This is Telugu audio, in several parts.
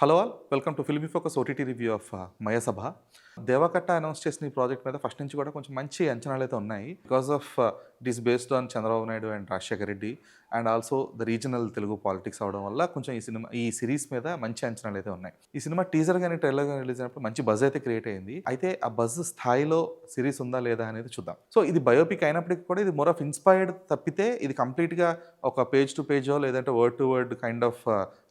Hello all welcome to Filmy Focus OTT review of Mayasabha. Devakatta announce చేసిన ఈ ప్రాజెక్ట్ మీద ఫస్ట్ నుంచి కూడా కొంచెం మంచి అంచనాలు అయితే ఉన్నాయి. Because of it is based on Chandrababu Naidu and Rajasekhara Reddy and also the regional Telugu politics అవడం వల్ల కొంచెం ఈ సిరీస్ మీద మంచి అంచనాలు అయితే ఉన్నాయి. ఈ సినిమా టీజర్ కానీ ట్రైలర్ కానీ రిలీజ్ అయినప్పుడు మంచి బజ్ అయితే క్రియేట్ అయింది. అయితే ఆ బజ్ స్థాయిలో సిరీస్ ఉందా లేదా అనేది చూద్దాం. సో ఇది బయోపిక్ అయినప్పటికీ కూడా ఇది మోర్ ఆఫ్ ఇన్స్పైర్డ్ తప్పితే ఇది కంప్లీట్గా ఒక పేజ్ టు పేజో లేదంటే word to word kind of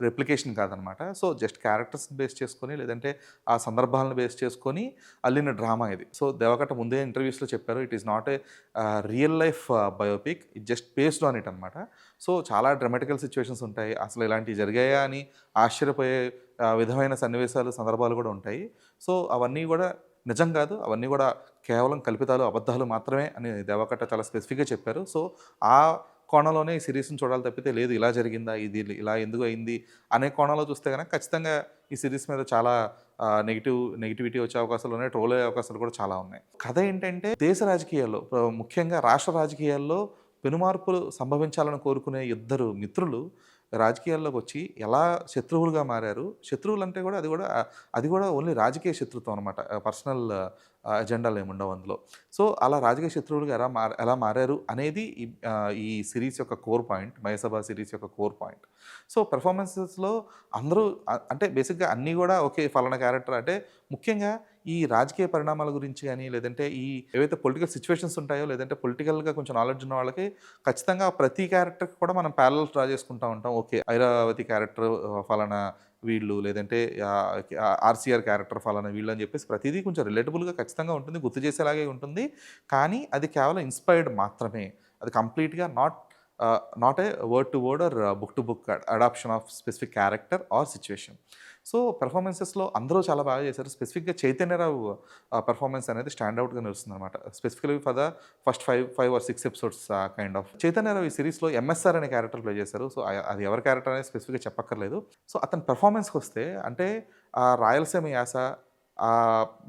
replication కాదనమాట. సో జస్ట్ క్యారెక్టర్స్ బేస్ చేసుకొని లేదంటే ఆ సందర్భాలను బేస్ చేసుకొని అల్లిన డ్రామా ఇది. సో దేవకట్ట ముందే ఇంటర్వ్యూస్లో చెప్పారు, it is not a real life biopic, it just based on it అనమాట. సో చాలా డ్రామాటికల్ సిచ్యువేషన్స్ ఉంటాయి, అసలు ఇలాంటివి జరిగాయా అని ఆశ్చర్యపోయే విధమైన సన్నివేశాలు సందర్భాలు కూడా ఉంటాయి. సో అవన్నీ కూడా నిజం కాదు, అవన్నీ కూడా కేవలం కల్పితాలు అబద్ధాలు మాత్రమే అని దేవకట్ట చాలా స్పెసిఫిక్గా చెప్పారు. సో ఆ కోణంలోనే ఈ సిరీస్ని చూడాలి తప్పితే లేదు ఇలా జరిగిందా, ఇది ఇలా ఎందుకు అయింది అనే కోణంలో చూస్తే కనుక ఖచ్చితంగా ఈ సిరీస్ మీద చాలా నెగిటివిటీ వచ్చే అవకాశాలు ఉన్నాయి, ట్రోల్ అయ్యే అవకాశాలు కూడా చాలా ఉన్నాయి. కథ ఏంటంటే దేశ రాజకీయాల్లో ముఖ్యంగా రాష్ట్ర రాజకీయాల్లో పెనుమార్పులు సంభవించాలని కోరుకునే ఇద్దరు మిత్రులు రాజకీయాల్లోకి వచ్చి ఎలా శత్రువులుగా మారారు. శత్రువులు అంటే కూడా అది కూడా ఓన్లీ రాజకీయ శత్రుత్వం అనమాట, పర్సనల్ ఎజెండాలు ఏముండవు అందులో. సో అలా రాజకీయ శత్రువులుగా ఎలా మారారు అనేది ఈ సిరీస్ యొక్క కోర్ పాయింట్, మయసభ సిరీస్ యొక్క కోర్ పాయింట్. సో పెర్ఫార్మెన్సెస్లో అందరూ అంటే బేసిక్గా అన్నీ కూడా ఓకే ఫలానా క్యారెక్టర్ అంటే ముఖ్యంగా ఈ రాజకీయ పరిణామాల గురించి కానీ లేదంటే ఈ ఏవైతే పొలిటికల్ సిచ్యువేషన్స్ ఉంటాయో లేదంటే పొలిటికల్గా కొంచెం నాలెడ్జ్ ఉన్న వాళ్ళకి ఖచ్చితంగా ప్రతి క్యారెక్టర్కి కూడా మనం ప్యారల్స్ డ్రా చేసుకుంటూ ఉంటాం. ఓకే ఐరావతి క్యారెక్టర్ ఫలానా వీళ్ళు లేదంటే ఆర్సీఆర్ క్యారెక్టర్ ఫలానా వీళ్ళు అని చెప్పేసి ప్రతిదీ కొంచెం రిలేటబుల్గా ఖచ్చితంగా ఉంటుంది, గుర్తు చేసేలాగే ఉంటుంది. కానీ అది కేవలం ఇన్స్పైర్డ్ మాత్రమే, అది కంప్లీట్గా not a word to word or book to book adaptation of specific character or situation. So పెర్ఫార్మెన్సెస్లో అందరూ చాలా బాగా చేశారు. స్పెసిఫిక్గా చైతన్యరావు పెర్ఫార్మెన్స్ అనేది స్టాండ్అవుట్గా నిలుస్తుంది అనమాట, specifically for the first five are 6 episodes kind of. Chaitanya Rao ఈ సిరీస్లో ఎంఎస్ఆర్ అనే క్యారెక్టర్ ప్లే చేశారు. సో అది ఎవరి క్యారెక్టర్ అనేది స్పెసిఫిక్గా చెప్పక్కర్లేదు. సో అతని పెర్ఫార్మెన్స్కి వస్తే అంటే రాయలసీమ యాస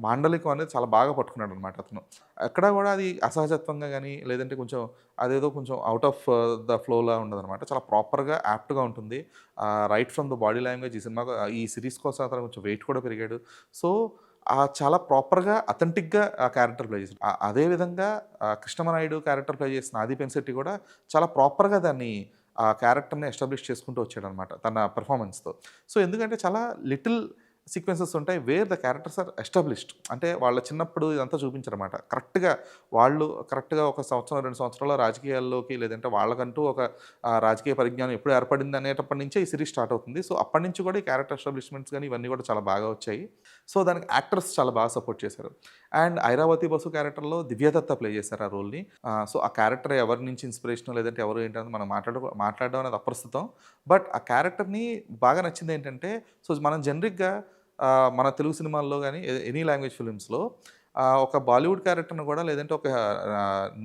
మాండలికం అనేది చాలా బాగా పట్టుకున్నాడు అనమాట అతను. ఎక్కడా కూడా అది అసహజత్వంగా కానీ లేదంటే కొంచెం అదేదో కొంచెం అవుట్ ఆఫ్ ద ఫ్లోలా ఉండదనమాట. చాలా ప్రాపర్గా యాప్ట్గా ఉంటుంది. Right from the body language ఈ సినిమా ఈ సిరీస్ కోసం అతను కొంచెం వెయిట్ కూడా పెరిగాడు. సో చాలా ప్రాపర్గా అథెంటిక్గా ఆ క్యారెక్టర్ ప్లే చేశాడు. అదేవిధంగా కృష్ణమనాయుడు క్యారెక్టర్ ప్లే చేసిన ఆది పెన్శెట్టి కూడా చాలా ప్రాపర్గా దాన్ని ఆ క్యారెక్టర్ని ఎస్టాబ్లిష్ చేసుకుంటూ వచ్చాడనమాట తన పెర్ఫార్మెన్స్తో. సో ఎందుకంటే చాలా లిటిల్ సీక్వెన్సెస్ ఉంటాయి where the characters are established, అంటే వాళ్ళ చిన్నప్పుడు ఇదంతా చూపించారన్నమాట. కరెక్ట్గా ఒక సంవత్సరం 2 సంవత్సరాల రాజకీయాల్లోకి లేదంటే వాళ్ళకంటూ ఒక రాజకీయ పరిజ్ఞానం ఎప్పుడు ఏర్పడింది అనేటప్పటి నుంచే ఈ సిరీస్ స్టార్ట్ అవుతుంది. సో అప్పటి నుంచి కూడా ఈ క్యారెక్టర్ ఎస్టాబ్లిష్మెంట్స్ కానీ ఇవన్నీ కూడా చాలా బాగా వచ్చాయి. సో దానికి యాక్టర్స్ చాలా బాగా సపోర్ట్ చేశారు. అండ్ ఐరావతి బసు క్యారెక్టర్లో దివ్యదత్త ప్లే చేశారు ఆ రోల్ని. సో ఆ క్యారెక్టర్ ఎవరి నుంచి ఇన్స్పిరేషన్ లేదంటే ఎవరు ఏంటనేది మనం మాట్లాడడం అనేది అప్రస్తుతం. బట్ ఆ క్యారెక్టర్ని బాగా నచ్చింది ఏంటంటే, సో మనం జనరిక్గా మన తెలుగు సినిమాల్లో కానీ ఎనీ లాంగ్వేజ్ ఫిలిమ్స్లో ఒక బాలీవుడ్ క్యారెక్టర్ని కూడా లేదంటే ఒక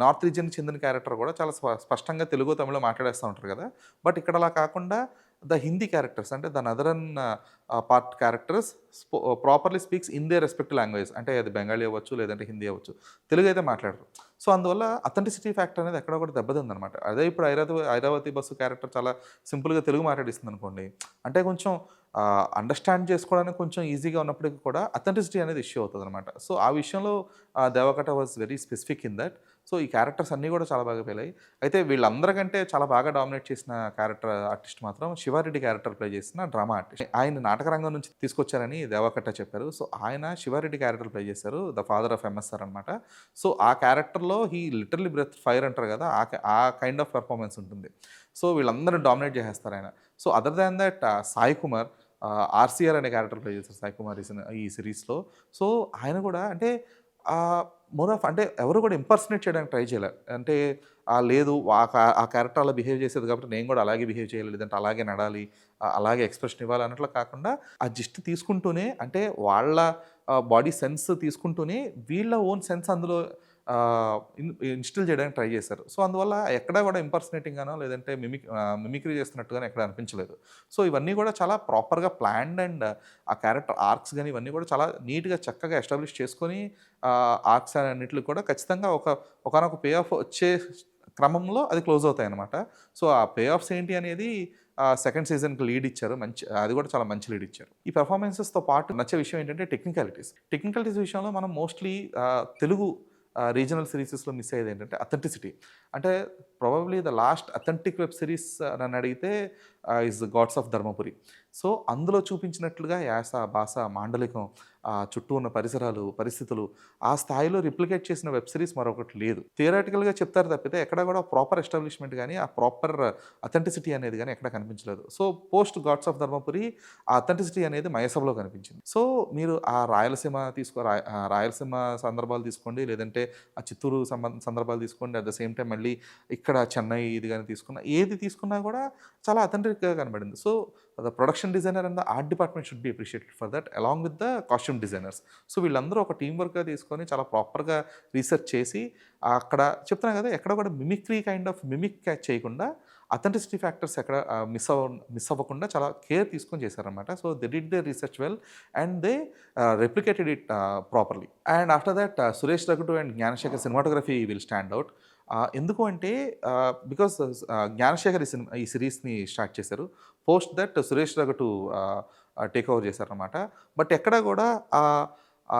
నార్త్ రీజియన్కి చెందిన క్యారెక్టర్ కూడా చాలా స్పష్టంగా తెలుగు తమిళలో మాట్లాడేస్తూ ఉంటారు కదా. బట్ ఇక్కడ అలా కాకుండా ద హిందీ క్యారెక్టర్స్ అంటే the northern part characters properly speaks in they respect language, అంటే అది బెంగాలీ అవ్వచ్చు లేదంటే హిందీ అవ్వచ్చు, తెలుగు అయితే మాట్లాడరు. సో అందువల్ల అథెంటిసిటీ ఫ్యాక్టర్ అనేది ఎక్కడ కూడా దెబ్బతిందనమాట. అదే ఇప్పుడు ఐరావతి బస్సు క్యారెక్టర్ చాలా సింపుల్గా తెలుగు మాట్లాడిస్తుంది అనుకోండి, అంటే కొంచెం అండర్స్టాండ్ చేసుకోవడానికి కొంచెం ఈజీగా ఉన్నప్పటికీ కూడా అథెంటిసిటీ అనేది ఇష్యూ అవుతుంది అనమాట. సో ఆ విషయంలో Deva Katta was very specific in that. So ఈ క్యారెక్టర్స్ అన్నీ కూడా చాలా బాగా పేలాయి. అయితే వీళ్ళందరికంటే చాలా బాగా డామినేట్ చేసిన క్యారెక్టర్ ఆర్టిస్ట్ మాత్రం శివారెడ్డి క్యారెక్టర్ ప్లే చేసిన డ్రామా ఆర్టిస్ట్. ఆయన నాటక రంగం నుంచి తీసుకొచ్చారని దేవకట్ట చెప్పారు. సో ఆయన శివారెడ్డి క్యారెక్టర్ ప్లే చేశారు, ద ఫాదర్ ఆఫ్ ఎంఎస్ఆర్ అనమాట. సో ఆ క్యారెక్టర్లో హీ లిటరలీ బ్రెత్ ఫైర్ అంటారు కదా, ఆ కైండ్ ఆఫ్ పెర్ఫార్మెన్స్ ఉంటుంది. సో వీళ్ళందరూ డామినేట్ చేసేస్తారు ఆయన. So other than that Sai Kumar RCR అనే క్యారెక్టర్ ప్లే చేస్తారు సాయి కుమార్ ఈ సిరీస్లో. సో ఆయన కూడా అంటే మోర్ ఆఫ్ అంటే ఎవరు కూడా ఇంపర్సనేట్ చేయడానికి ట్రై చేయలే. అంటే లేదు ఆ క్యారెక్టర్ అలా బిహేవ్ చేసేది కాబట్టి నేను కూడా అలాగే బిహేవ్ చేయాలి లేదంటే అలాగే నడాలి అలాగే ఎక్స్ప్రెషన్ ఇవ్వాలి అన్నట్లు కాకుండా ఆ జిస్ట్ తీసుకుంటూనే అంటే వాళ్ళ బాడీ సెన్స్ తీసుకుంటూనే వీళ్ళ ఓన్ సెన్స్ అందులో ఇన్స్టిల్ చేయడానికి ట్రై చేశారు. సో అందువల్ల ఎక్కడా కూడా ఇంపర్సనేటింగ్ గానో లేదంటే మిమిక్రీ చేస్తున్నట్టుగానే ఎక్కడ అనిపించలేదు. సో ఇవన్నీ కూడా చాలా ప్రాపర్గా ప్లాన్డ్ అండ్ ఆ క్యారెక్టర్ ఆర్క్స్ కానీ ఇవన్నీ కూడా చాలా నీట్గా చక్కగా ఎస్టాబ్లిష్ చేసుకొని ఆర్క్స్ అన్నిటికి కూడా ఖచ్చితంగా ఒకానొక పే ఆఫ్ వచ్చే క్రమంలో అది క్లోజ్ అవుతాయి అన్నమాట. సో ఆ పే ఆఫ్స్ ఏంటి అనేది సెకండ్ సీజన్‌కి లీడ్ ఇచ్చారు. అది కూడా చాలా మంచి లీడ్ ఇచ్చారు. ఈ పెర్ఫార్మన్సెస్‌తో పాటు నచ్చే విషయం ఏంటంటే టెక్నికాలిటీస్. టెక్నికాలిటీస్ విషయంలో మనం మోస్ట్‌లీ తెలుగు రీజనల్ సీరీసెస్‌లో మిస్ అయ్యేది ఏంటంటే అథెంటిసిటీ. అంటే probably the last authentic web series నన్ను అడిగితే is God's of Dharmapuri. So, అందులో చూపించినట్లుగా యాస, భాష, మాండలికం, చుట్టూ ఉన్న పరిసరాలు, పరిస్థితులు ఆ స్థాయిలో రిప్లికేట్ చేసిన వెబ్ సిరీస్ మరొకటి లేదు. థియరాటికల్‌గా చెప్తారు తప్పితే ఎక్కడ కూడా ప్రాపర్ ఎస్టాబ్లిష్‌మెంట్ గాని, ఆ ప్రాపర్ అథెంటిసిటీ అనేది గాని ఎక్కడ కనిపించలేదు. So, post God's of Dharmapuri ఆ అథెంటిసిటీ అనేది మయసభలో కనిపించింది. సో, మీరు ఆ రాయలసీమ సందర్భాలు తీసుకోండి, లేదంటే ఆ చిత్తూరు సందర్భాలు తీసుకోండి. అట్ ద సేమ్ టైమ్ మళ్ళీ ఇక్కడ చెన్నై ఇది గాని ఏది తీసుకున్నా కూడా చాలా అథెంటిక్‌గా కనబడింది. So, the production designer and the art department should be appreciated for that along with the costume designers. So, వీళ్ళందరూ ఒక టీమ్ వర్క్‌గా తీసుకొని చాలా ప్రాపర్‌గా రీసెర్చ్ చేసి అక్కడ చెప్తున్నా కదా! ఎక్కడ కూడా మిమిక్రీ కైండ్ ఆఫ్ మిమిక్ చేయకుండా అథెంటిసిటీ ఫ్యాక్టర్స్ ఎక్కడ మిస్ అవ్వకుండా చాలా కేర్ తీసుకొని చేశారనమాట. So, they did their research well and they replicated it properly. And after that Suresh Ragutu and Gnanasekhar cinematography will stand out. ఎందుకు అంటే బికాస్ జ్ఞానశేఖర్ ఈ సిరీస్‌ని స్టార్ట్ చేశారు. Post that Suresh Ragutu take over చేశారనమాట. బట్ ఎక్కడ కూడా ఆ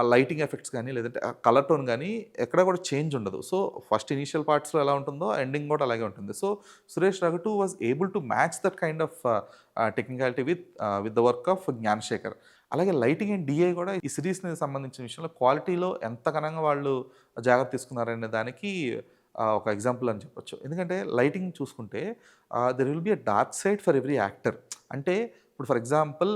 లైటింగ్ ఎఫెక్ట్స్ గానీ, లేదంటే ఆ కలర్ టోన్ గానీ ఎక్కడ కూడా చేంజ్ ఉండదు. సో, ఫస్ట్ ఇనీషియల్ పార్ట్స్‌లో ఎలా ఉంటుందో ఎండింగ్ కూడా అలాగే ఉంటుంది. So, Suresh Ragutu was able to match that kind of technicality with the work of Gnanasekhar. అలాగే లైటింగ్ అండ్ డీఐ కూడా ఈ సిరీస్‌ని సంబంధించిన విషయంలో క్వాలిటీలో ఎంత ఘనంగా వాళ్ళు జాగ్రత్త తీసుకున్నారనే దానికి ఒక ఎగ్జాంపుల్ అని చెప్పొచ్చు. ఎందుకంటే లైటింగ్ చూసుకుంటే there will B a dark side for every actor. అంటే ఇప్పుడు ఫర్ ఎగ్జాంపుల్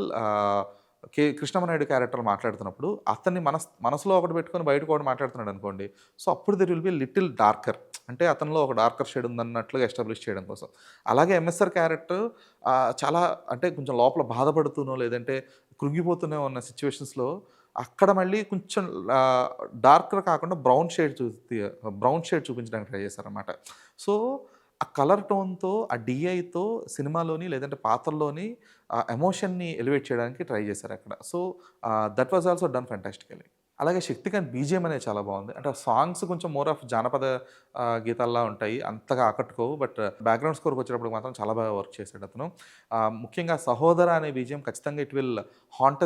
కృష్ణమనాయుడు క్యారెక్టర్ మాట్లాడుతున్నప్పుడు అతన్ని మనసులో ఒకటి పెట్టుకొని బయటకు ఒకటి మాట్లాడుతున్నాడు అనుకోండి. సో, అప్పుడు there will be little darker. అంటే అతనిలో ఒక డార్కర్ షేడ్ ఉందన్నట్లుగా ఎస్టాబ్లిష్ చేయడం కోసం. అలాగే ఎంఎస్ఆర్ క్యారెక్టర్ చాలా అంటే కొంచెం లోపల బాధపడుతూనో, లేదంటే కృంగిపోతూనే ఉన్న సిట్యుయేషన్స్‌లో అక్కడ మళ్ళీ కొంచెం డార్కర్ కాకుండా బ్రౌన్ షేడ్ చూపించడానికి ట్రై చేశారనమాట. సో, ఆ కలర్ టోన్‌తో, ఆ డీఐతో సినిమాలోని లేదంటే పాత్రలోని ఎమోషన్‌ని ఎలివేట్ చేయడానికి ట్రై చేశారక్కడ. So, that was also done fantastically. అలాగే 'శక్తికాంత్' బీజీఎం అనేది చాలా బాగుంది. అంటే ఆ సాంగ్స్ కొంచెం మోర్ ఆఫ్ జానపద గీతాల్లా ఉంటాయి. అంతగా ఆకట్టుకోవు. బట్ బ్యాక్‌గ్రౌండ్ స్కోర్‌కి వచ్చేటప్పటికి మాత్రం చాలా బాగా వర్క్ చేశాడు అతను. ముఖ్యంగా 'సహోదర' అనే బీజీఎం ఖచ్చితంగా it will haunt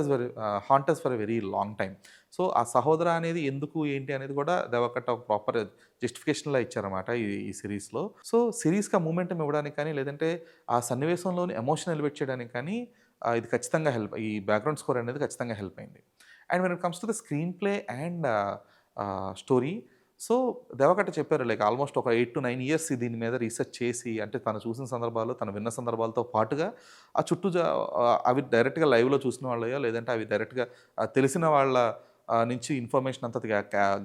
us for a very long time. So, ఆ 'సహోదర' అనేది ఎందుకు, ఏంటి అనేది కూడా దేవకట్ట ఒక ప్రాపర్ జస్టిఫికేషన్‌లా ఇచ్చారన్నమాట ఈ సీరీస్‌లో. సో, సీరీస్‌కి ఆ మూమెంటం ఇవ్వడానికి కానీ, లేదంటే ఆ సన్నివేశంలోని ఎమోషన్ ఎలివేట్ చేయడానికి కానీ ఇది ఖచ్చితంగా ఈ బ్యాక్‌గ్రౌండ్ స్కోర్ అనేది ఖచ్చితంగా హెల్ప్ అయింది. And when it comes to the screen play and story. So, Deva Katta చెప్పారు లైక్ ఆల్మోస్ట్ ఒక 8-9 ఇయర్స్ దీని మీద రీసెర్చ్ చేసి, అంటే తను చూసిన సందర్భాలు, తను విన్న సందర్భాలతో పాటుగా ఆ చుట్టూ అవి డైరెక్ట్‌గా లైవ్‌లో చూసిన వాళ్ళయో, లేదంటే అవి డైరెక్ట్‌గా తెలిసిన వాళ్ళ నుంచి ఇన్ఫర్మేషన్ అంతా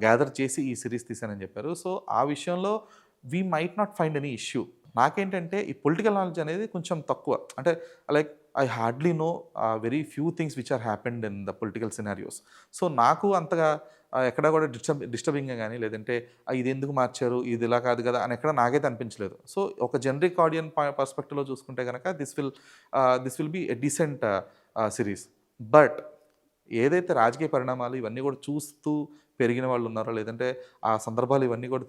గ్యాదర్ చేసి ఈ సీరీస్ తీశానని చెప్పారు. సో, ఆ విషయంలో we might not find any issue. నాకేంటంటే ఈ పొలిటికల్ నాలెడ్జ్ అనేది కొంచెం తక్కువ. అంటే like I hardly know very few things which are happened in the political scenarios. So, నాకు అంతగా ఎక్కడ కూడా డిస్టర్బింగ్‌గా గానీ, లేదంటే ఇది ఎందుకు మార్చారు, ఇది ఇలా కాదు కదా అని ఎక్కడ నాకైతే అనిపించలేదు. సో, ఒక జనరిక్ ఆడియన్ పర్స్పెక్టివ్‌లో చూసుకుంటే గనక this will be a decent series. But ఏదైతే రాజకీయ పరిణామాలు ఇవన్నీ కూడా చూస్తూ పెరిగిన వాళ్ళు ఉన్నారో, లేదంటే ఆ సందర్భాలు ఇవన్నీ కూడా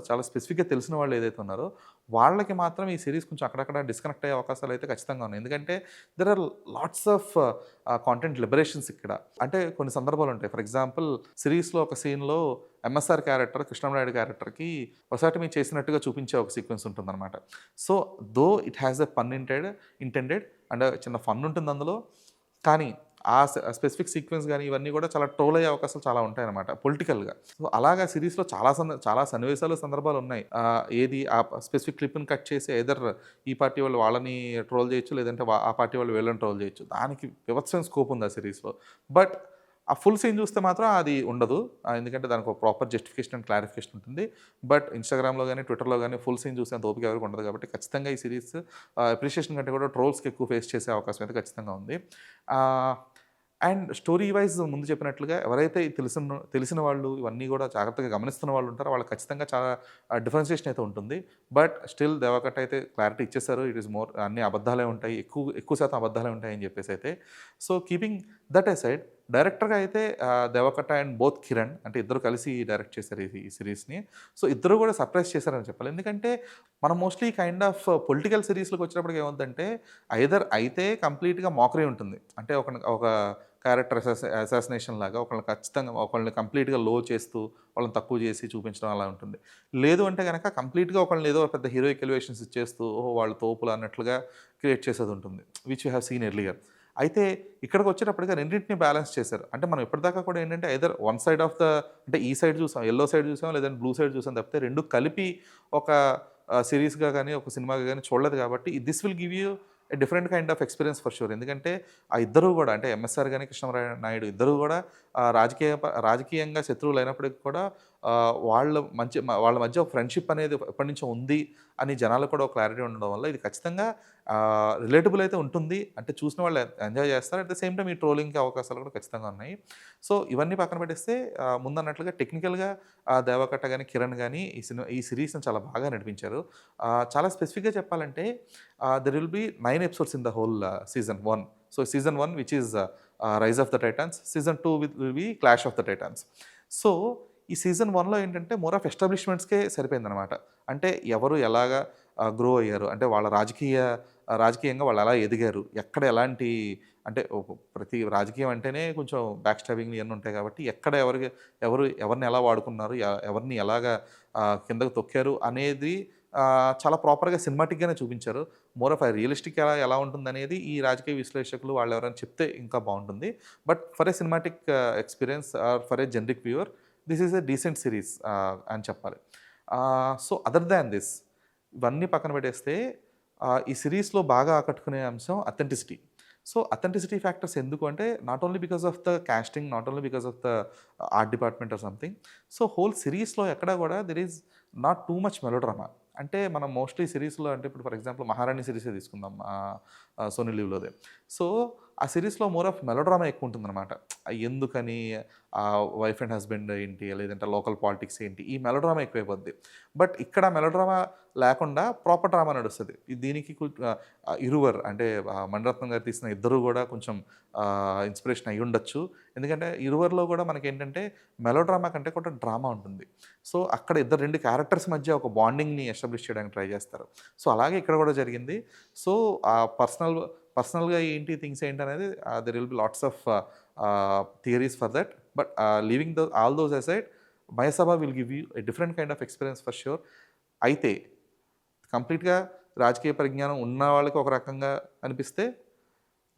చాలా స్పెసిఫిక్‌గా తెలిసిన వాళ్ళు ఏదైతే ఉన్నారో, వాళ్ళకి మాత్రం ఈ సీరీస్ కొంచెం అక్కడక్కడ డిస్కనెక్ట్ అయ్యే అవకాశాలు అయితే ఖచ్చితంగా ఉన్నాయి. ఎందుకంటే there are lots of content liberations ఇక్కడ. అంటే కొన్ని సందర్భాలు ఉంటాయి. ఫర్ ఎగ్జాంపుల్ సీరీస్‌లో ఒక సీన్‌లో ఎంఎస్ఆర్ క్యారెక్టర్ కృష్ణమనాయుడు క్యారెక్టర్‌కి వసాటమీ చేసినట్టుగా చూపించే ఒక సీక్వెన్స్ ఉంటుందన్నమాట. So, though it has a పన్ ఇంటెండెడ్ అండ్ చిన్న ఫన్ ఉంటుంది అందులో. కానీ ఆ స్పెసిఫిక్ సీక్వెన్స్ గానీ ఇవన్నీ కూడా చాలా ట్రోల్ అయ్యే అవకాశాలు చాలా ఉంటాయన్నమాట పొలిటికల్‌గా. సో, అలాగా సీరీస్‌లో చాలా సన్నివేశాలు, సందర్భాలున్నాయి. ఏది ఆ స్పెసిఫిక్ క్లిప్‌ని కట్ చేసి ఐదర్ ఈ పార్టీ వాళ్ళు వాళ్ళని ట్రోల్ చేయొచ్చు, లేదంటే ఆ పార్టీ వాళ్ళు వీళ్ళని ట్రోల్ చేయొచ్చు. దానికి బీభత్సమైన స్కోప్ ఉంది ఆ సీరీస్‌లో. బట్ ఆ ఫుల్ సీన్ చూస్తే మాత్రం అది ఉండదు. ఎందుకంటే దానికి ఒక ప్రాపర్ జస్టిఫికేషన్ అండ్ క్లారిఫికేషన్ ఉంటుంది. బట్ ఇన్‌స్టాగ్రామ్‌లో గానీ, ట్విట్టర్‌లో గానీ ఫుల్ సీన్ చూసేంత ఓపిక ఎవరికీ ఉండదు కాబట్టి ఖచ్చితంగా ఈ సీరీస్ అప్రిషియేషన్ కంటే కూడా ట్రోల్స్‌కి ఎక్కువ ఫేస్ చేసే అవకాశం అయితే ఖచ్చితంగా ఉంది. అండ్ స్టోరీ వైజ్ ముందు చెప్పినట్లుగా ఎవరైతే తెలిసిన వాళ్ళు ఇవన్నీ కూడా జాగ్రత్తగా గమనిస్తున్న వాళ్ళు ఉంటారో వాళ్ళకి ఖచ్చితంగా చాలా డిఫరెన్షియేషన్ అయితే ఉంటుంది. బట్ స్టిల్ దేవకట్ట అయితే క్లారిటీ ఇచ్చేసారు. ఇట్ ఈస్ మోర్ అన్ని అబద్ధాలే ఉంటాయి. ఎక్కువ శాతం అబద్ధాలే ఉంటాయని చెప్పేసి అయితే. సో, కీపింగ్ దట్ ఎసైడ్ డైరెక్టర్‌గా అయితే దేవకట్ట అండ్ బోత్ కిరణ్ అంటే ఇద్దరు కలిసి డైరెక్ట్ చేశారు ఈ సీరీస్‌ని. సో, ఇద్దరు కూడా సర్ప్రైజ్ చేశారని చెప్పాలి. ఎందుకంటే మనం మోస్ట్‌లీ కైండ్ ఆఫ్ పొలిటికల్ సీరీస్‌లోకి వచ్చినప్పటికి ఏమవుద్దంటే ఐదర్ అయితే కంప్లీట్‌గా మోకరీ ఉంటుంది. అంటే ఒక క్యారెక్టర్ అసాసినేషన్ లాగా ఒకళ్ళని ఖచ్చితంగా ఒకళ్ళని కంప్లీట్‌గా లో చేస్తూ, వాళ్ళని తక్కువ చేసి చూపించడం అలా ఉంటుంది. లేదు అంటే గనక కంప్లీట్‌గా ఒకళ్ళని ఏదో పెద్ద హీరోయిక్ ఎలివేషన్స్ ఇచ్చేస్తూ, ఓహో! వాళ్ళు తోపులు అన్నట్లుగా క్రియేట్ చేసేదుంటుంది. Which you have seen earlier. అయితే ఇక్కడికొచ్చేటప్పటికి రెండిటిని బ్యాలెన్స్ చేశారు. అంటే మనం ఇప్పటిదాకా కూడా ఏంటంటే either one side of the అంటే ఈ సైడ్ చూసాం, యెల్లో సైడ్ చూసాం, లేదంటే బ్లూ సైడ్ చూసాం తప్పితే 2 కలిపి ఒక సీరీస్‌గా గాని, ఒక సినిమాగా గాని చూడలేదు కాబట్టి this will give you a different kind of experience for sure. ఎందుకంటే ఆ ఇద్దరు గూడా అంటే ఎంఎస్ఆర్ గాని, నాయుడు ఇద్దరు గూడా రాజకీయంగా శత్రువులైనప్పటికి కూడా వాళ్ళ మధ్య ఒక ఫ్రెండ్‌షిప్ అనేది ఎప్పటినుంచో ఉంది అని జనాలకు కూడా ఒక క్లారిటీ ఉండడం వల్ల ఇది ఖచ్చితంగా రిలేటబుల్ అయితే ఉంటుంది. అంటే చూసిన వాళ్ళు ఎంజాయ్ చేస్తారు. అట్ ద సేమ్ టైమ్ ఈ ట్రోలింగ్‌కి అవకాశాలు కూడా ఖచ్చితంగా ఉన్నాయి. సో, ఇవన్నీ పక్కన పెట్టేస్తే ముందన్నట్లుగా టెక్నికల్‌గా దేవకట్ట గాని, కిరణ్ గాని ఈ సీరీస్‌ని చాలా బాగా నడిపించారు. చాలా స్పెసిఫిక్‌గా చెప్పాలంటే there will be 9 episodes in the whole season 1. So, season 1 which is 'rise of the titans'. Season 2 will be 'clash of the titans'. So, ఈ సీజన్ 1లో ఏంటంటే మోర్ ఆఫ్ ఎస్టాబ్లిష్‌మెంట్స్‌కే సరిపోయిందనమాట. అంటే ఎవరు ఎలాగా గ్రో అయ్యారు. అంటే వాళ్ళ రాజకీయంగా వాళ్ళు ఎలా ఎదిగారు. ఎక్కడ ఎలాంటి అంటే ప్రతి రాజకీయం అంటేనే కొంచెం బ్యాక్ స్టాబింగ్‌లు ఇయన్నీ ఉంటాయి కాబట్టి ఎక్కడ ఎవరిని ఎలా వాడుకున్నారు. ఎవరిని ఎలాగా కిందకి తొక్కారు అనేది చాలా ప్రాపర్‌గా సినిమాటిక్‌గానే చూపించారు. మోర్ ఆఫ్ రియలిస్టిక్ ఎలా ఉంటుందనేది ఈ రాజకీయ విశ్లేషకులు వాళ్ళు ఎవరైనా చెప్తే ఇంకా బావుంటుంది. But for a cinematic experience or for a generic viewer this is a decent series అని చెప్పాలి. సో, అదర్ దాన్ దిస్ ఇవన్నీ పక్కన పెట్టేస్తే ఈ సీరీస్‌లో బాగా ఆకట్టుకునే అంశం అథెంటిసిటీ. సో, అథెంటిసిటీ ఫ్యాక్టర్స్ ఎందుకు అంటే not only because of the casting, not only because of the art department or something. So, whole సీరీస్‌లో ఎక్కడ కూడా there is not too much melodrama. అంటే మనం మోస్ట్‌లీ సీరీస్‌లో అంటే ఇప్పుడు ఫర్ ఎగ్జాంపుల్ 'మహారాణి' సీరీసే తీసుకుందాం. సోనీ లివ్‌లోదే. సో, ఆ సీరీస్‌లో మోర్ ఆఫ్ మెలోడ్రామా ఎక్కువుంటుందనమాట. ఎందుకని వైఫ్ అండ్ హస్బెండ్ ఏంటి, లేదంటే లోకల్ పాలిటిక్స్ ఏంటి, ఈ మెలోడ్రామా ఎక్కువైపోద్ది. బట్ ఇక్కడ మెలోడ్రామా లేకుండా ప్రాపర్ డ్రామా నడుస్తది. దీనికి 'ఇరువర్' అంటే మణిరత్నం గారు తీసిన ఇద్దరు గూడా కొంచెం ఇన్‌స్పిరేషన్ అయ్యుండొచ్చు. ఎందుకంటే 'ఇరువర్‌లో' గూడా మనకేంటంటే మెలోడ్రామా కంటే కూడా డ్రామా ఉంటుంది. సో, అక్కడ 2 క్యారెక్టర్స్ మధ్య ఒక బాండింగ్‌ని ఎస్టాబ్లిష్ చేయడానికి ట్రై చేస్తారు. సో, అలాగే ఇక్కడ గూడా జరిగింది. సో, పర్సనల్‌గా ఏంటి థింగ్స్ ఏంటనేది there will be lots of theories for that. But leaving all those aside 'Mayasabha' will give you a different kind of experience for sure. అయితే కంప్లీట్‌గా రాజకీయ పరిజ్ఞానం ఉన్న వాళ్ళకి ఒక రకంగా అనిపిస్తే,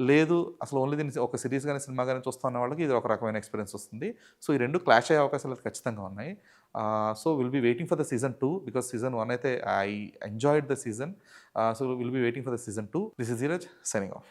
లేదు అసలు ఓన్లీ దీన్ని ఒక సీరీస్ గాని, సినిమా గాని చూస్తా ఉన్న వాళ్ళకి ఇది ఒక రకమైన ఎక్స్‌పీరియన్స్ వస్తుంది. సో, ఈ 2 క్లాష్ అయ్యే అవకాశాలు అయితే ఖచ్చితంగా ఉన్నాయి. So, will be waiting for the season 2 because season 1 అయితే I enjoyed the season. So, will be waiting for the season 2. This is Dheeraj signing off.